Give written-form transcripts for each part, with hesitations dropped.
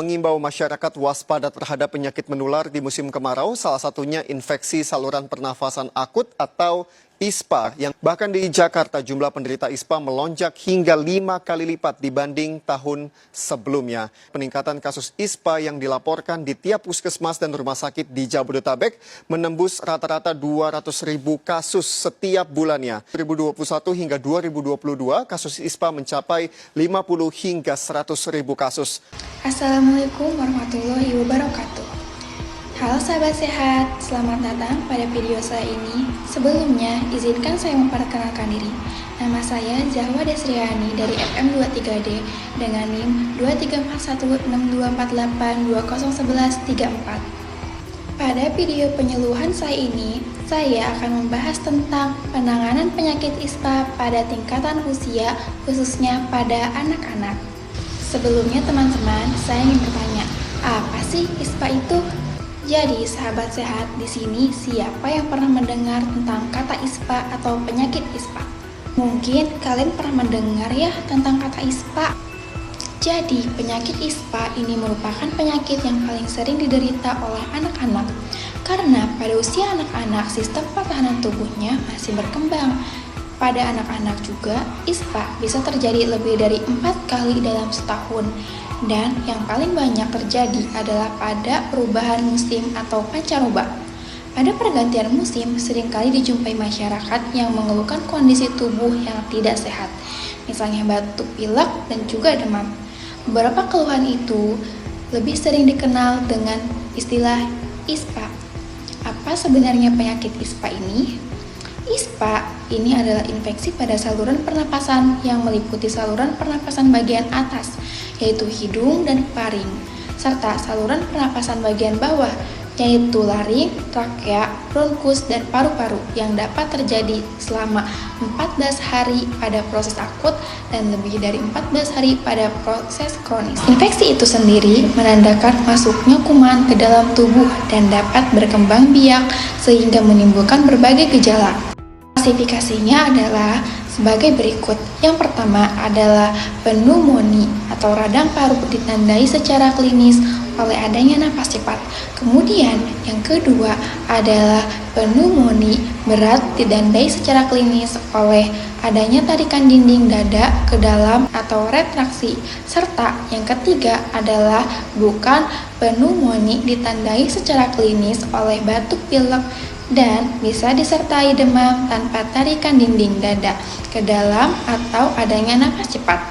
mengimbau masyarakat waspada terhadap penyakit menular di musim kemarau, salah satunya infeksi saluran pernafasan akut atau ISPA. Yang bahkan di Jakarta jumlah penderita ISPA melonjak hingga 5 kali lipat dibanding tahun sebelumnya. Peningkatan kasus ISPA yang dilaporkan di tiap puskesmas dan rumah sakit di Jabodetabek menembus rata-rata 200.000 kasus setiap bulannya. 2021 hingga 2022 kasus ISPA mencapai 50 hingga 100.000 kasus. Assalamualaikum warahmatullahi wabarakatuh. Halo sahabat sehat, selamat datang pada video saya ini. Sebelumnya, izinkan saya memperkenalkan diri. Nama saya Zahwa Desriani dari FM23D dengan NIM 23416248201134. Pada video penyuluhan saya ini, saya akan membahas tentang penanganan penyakit ISPA pada tingkatan usia, khususnya pada anak-anak. Sebelumnya teman-teman, saya ingin bertanya, apa sih ISPA itu? Jadi, sahabat sehat, di sini siapa yang pernah mendengar tentang kata ISPA atau penyakit ISPA? Mungkin kalian pernah mendengar ya tentang kata ISPA. Jadi, penyakit ISPA ini merupakan penyakit yang paling sering diderita oleh anak-anak. Karena pada usia anak-anak, sistem pertahanan tubuhnya masih berkembang. Pada anak-anak juga, ISPA bisa terjadi lebih dari 4 kali dalam setahun. Dan yang paling banyak terjadi adalah pada perubahan musim atau pancaroba. Pada pergantian musim, seringkali dijumpai masyarakat yang mengeluhkan kondisi tubuh yang tidak sehat, misalnya batuk pilek dan juga demam. Beberapa keluhan itu lebih sering dikenal dengan istilah ISPA. Apa sebenarnya penyakit ISPA ini? ISPA ini adalah infeksi pada saluran pernapasan yang meliputi saluran pernapasan bagian atas, yaitu hidung dan faring, serta saluran pernapasan bagian bawah, yaitu laring, trakea, bronkus, dan paru-paru yang dapat terjadi selama 14 hari pada proses akut dan lebih dari 14 hari pada proses kronis. Infeksi itu sendiri menandakan masuknya kuman ke dalam tubuh dan dapat berkembang biak sehingga menimbulkan berbagai gejala. Klasifikasinya adalah sebagai berikut. Yang pertama adalah pneumonia atau radang paru ditandai secara klinis oleh adanya napas cepat. Kemudian yang kedua adalah pneumonia berat ditandai secara klinis oleh adanya tarikan dinding dada ke dalam atau retraksi. Serta yang ketiga adalah bukan pneumonia ditandai secara klinis oleh batuk pilek dan bisa disertai demam tanpa tarikan dinding dada ke dalam atau adanya napas cepat.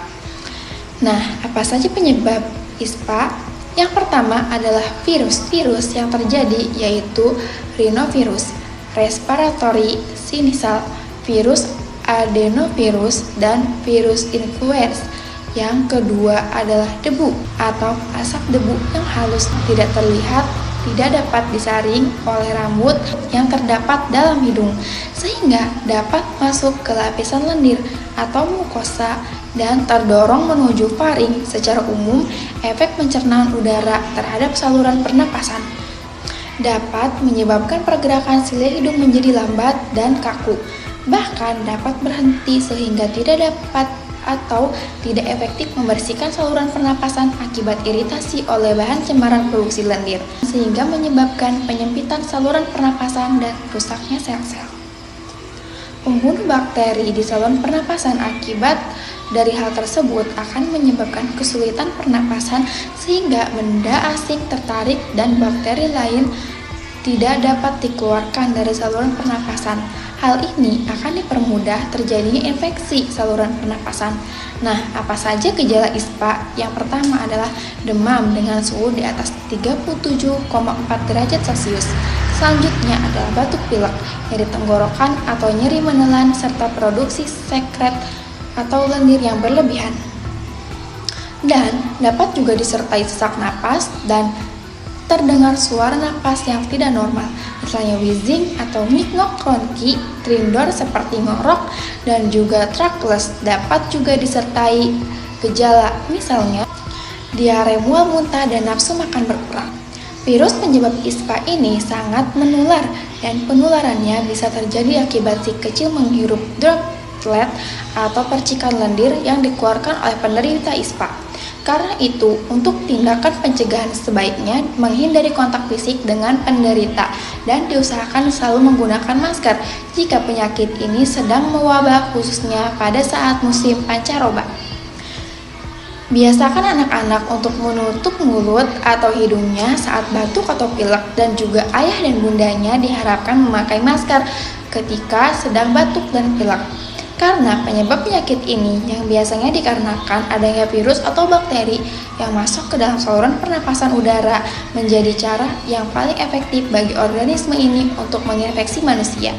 Nah, apa saja penyebab ISPA? Yang pertama adalah virus yang terjadi yaitu rhinovirus, respiratory syncytial virus, adenovirus, dan virus influenza. Yang kedua adalah debu atau asap debu yang halus tidak terlihat, tidak dapat disaring oleh rambut yang terdapat dalam hidung, sehingga dapat masuk ke lapisan lendir atau mukosa dan terdorong menuju faring. Secara umum, efek pencernaan udara terhadap saluran pernapasan dapat menyebabkan pergerakan silia hidung menjadi lambat dan kaku, bahkan dapat berhenti sehingga tidak dapat atau tidak efektif membersihkan saluran pernapasan akibat iritasi oleh bahan cemaran produksi lendir, sehingga menyebabkan penyempitan saluran pernapasan dan rusaknya sel-sel. Pembunuh bakteri di saluran pernapasan akibat dari hal tersebut akan menyebabkan kesulitan pernapasan sehingga benda asing tertarik dan bakteri lain tidak dapat dikeluarkan dari saluran pernapasan. Hal ini akan dipermudah terjadinya infeksi saluran pernapasan. Nah, apa saja gejala ISPA? Yang pertama adalah demam dengan suhu di atas 37,4 derajat Celcius. Selanjutnya adalah batuk pilek, nyeri tenggorokan atau nyeri menelan, serta produksi sekret atau lendir yang berlebihan. Dan dapat juga disertai sesak napas dan terdengar suara napas yang tidak normal, misalnya wheezing atau ngik-ngok bronki, trindor seperti ngorok, dan juga trackless. Dapat juga disertai gejala, misalnya diare, mual, muntah, dan nafsu makan berkurang. Virus penyebab ISPA ini sangat menular dan penularannya bisa terjadi akibat si kecil menghirup drop droplet atau percikan lendir yang dikeluarkan oleh penderita ISPA. Karena itu, untuk tindakan pencegahan sebaiknya menghindari kontak fisik dengan penderita dan diusahakan selalu menggunakan masker jika penyakit ini sedang mewabah, khususnya pada saat musim pancaroba. Biasakan anak-anak untuk menutup mulut atau hidungnya saat batuk atau pilek, dan juga ayah dan bundanya diharapkan memakai masker ketika sedang batuk dan pilek. Karena penyebab penyakit ini yang biasanya dikarenakan adanya virus atau bakteri yang masuk ke dalam saluran pernapasan udara, menjadi cara yang paling efektif bagi organisme ini untuk menginfeksi manusia.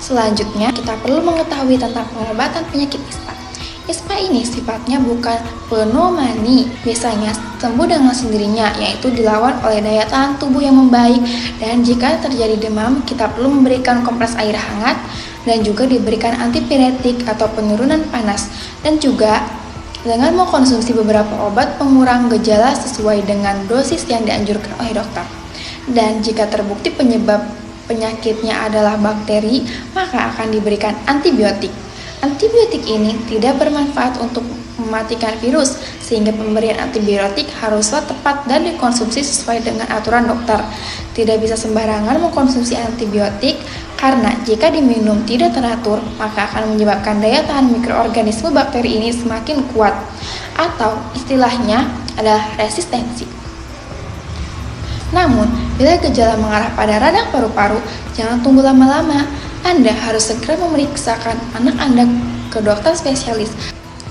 Selanjutnya, kita perlu mengetahui tentang pengobatan penyakit ISPA. ISPA ini sifatnya bukan pneumonia, biasanya sembuh dengan sendirinya, yaitu dilawan oleh daya tahan tubuh yang membaik, dan jika terjadi demam, kita perlu memberikan kompres air hangat, dan juga diberikan antipiretik atau penurunan panas, dan juga dengan mengkonsumsi beberapa obat pengurang gejala sesuai dengan dosis yang dianjurkan oleh dokter. Dan jika terbukti penyebab penyakitnya adalah bakteri, maka akan diberikan antibiotik. Antibiotik ini tidak bermanfaat untuk mematikan virus, sehingga pemberian antibiotik haruslah tepat dan dikonsumsi sesuai dengan aturan dokter. Tidak bisa sembarangan mengkonsumsi antibiotik, karena jika diminum tidak teratur, maka akan menyebabkan daya tahan mikroorganisme bakteri ini semakin kuat, atau istilahnya adalah resistensi. Namun, bila gejala mengarah pada radang paru-paru, jangan tunggu lama-lama. Anda harus segera memeriksakan anak Anda ke dokter spesialis.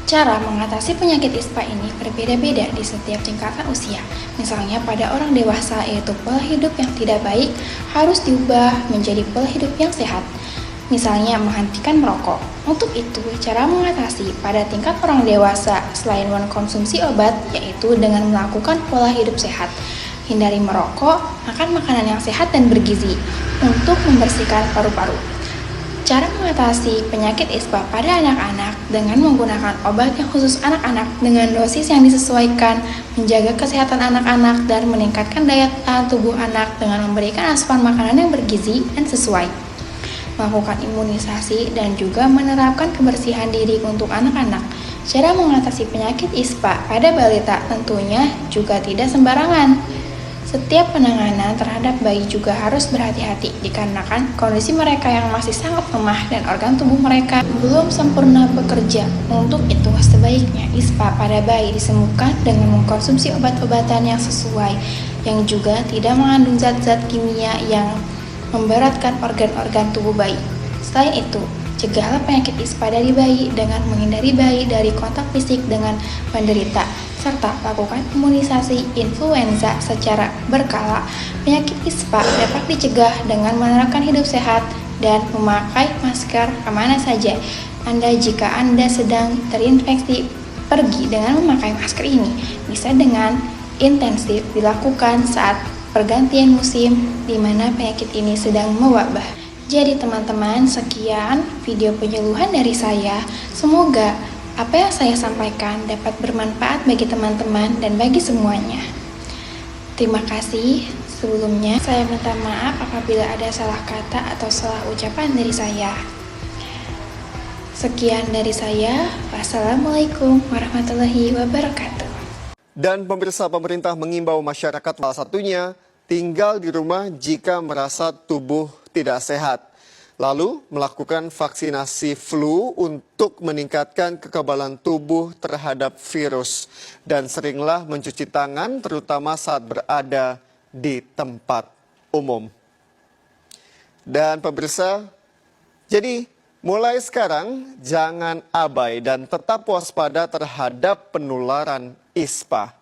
Cara mengatasi penyakit ISPA ini berbeda-beda di setiap tingkatan usia. Misalnya pada orang dewasa, yaitu pola hidup yang tidak baik harus diubah menjadi pola hidup yang sehat. Misalnya menghentikan merokok. Untuk itu, cara mengatasi pada tingkat orang dewasa selain mengkonsumsi obat, yaitu dengan melakukan pola hidup sehat. Hindari merokok, makan makanan yang sehat dan bergizi untuk membersihkan paru-paru. Cara mengatasi penyakit ISPA pada anak-anak dengan menggunakan obat yang khusus anak-anak dengan dosis yang disesuaikan, menjaga kesehatan anak-anak, dan meningkatkan daya tahan tubuh anak dengan memberikan asupan makanan yang bergizi dan sesuai. Melakukan imunisasi dan juga menerapkan kebersihan diri untuk anak-anak. Cara mengatasi penyakit ISPA pada balita tentunya juga tidak sembarangan. Setiap penanganan terhadap bayi juga harus berhati-hati dikarenakan kondisi mereka yang masih sangat lemah dan organ tubuh mereka belum sempurna bekerja. Untuk itu, sebaiknya ISPA pada bayi disembuhkan dengan mengkonsumsi obat-obatan yang sesuai, yang juga tidak mengandung zat-zat kimia yang memberatkan organ-organ tubuh bayi. Selain itu, cegahlah penyakit ISPA dari bayi dengan menghindari bayi dari kontak fisik dengan penderita, serta lakukan imunisasi influenza secara berkala. Penyakit ISPA dapat dicegah dengan menerapkan hidup sehat dan memakai masker kemana saja. Jika Anda sedang terinfeksi, pergi dengan memakai masker ini bisa dengan intensif dilakukan saat pergantian musim di mana penyakit ini sedang mewabah. Jadi teman-teman, sekian video penyuluhan dari saya. Semoga apa yang saya sampaikan dapat bermanfaat bagi teman-teman dan bagi semuanya. Terima kasih. Sebelumnya, saya minta maaf apabila ada salah kata atau salah ucapan dari saya. Sekian dari saya. Wassalamualaikum warahmatullahi wabarakatuh. Dan pemerintah mengimbau masyarakat, salah satunya tinggal di rumah jika merasa tubuh tidak sehat. Lalu melakukan vaksinasi flu untuk meningkatkan kekebalan tubuh terhadap virus. Dan seringlah mencuci tangan terutama saat berada di tempat umum. Dan pemirsa, jadi mulai sekarang jangan abai dan tetap waspada terhadap penularan ISPA.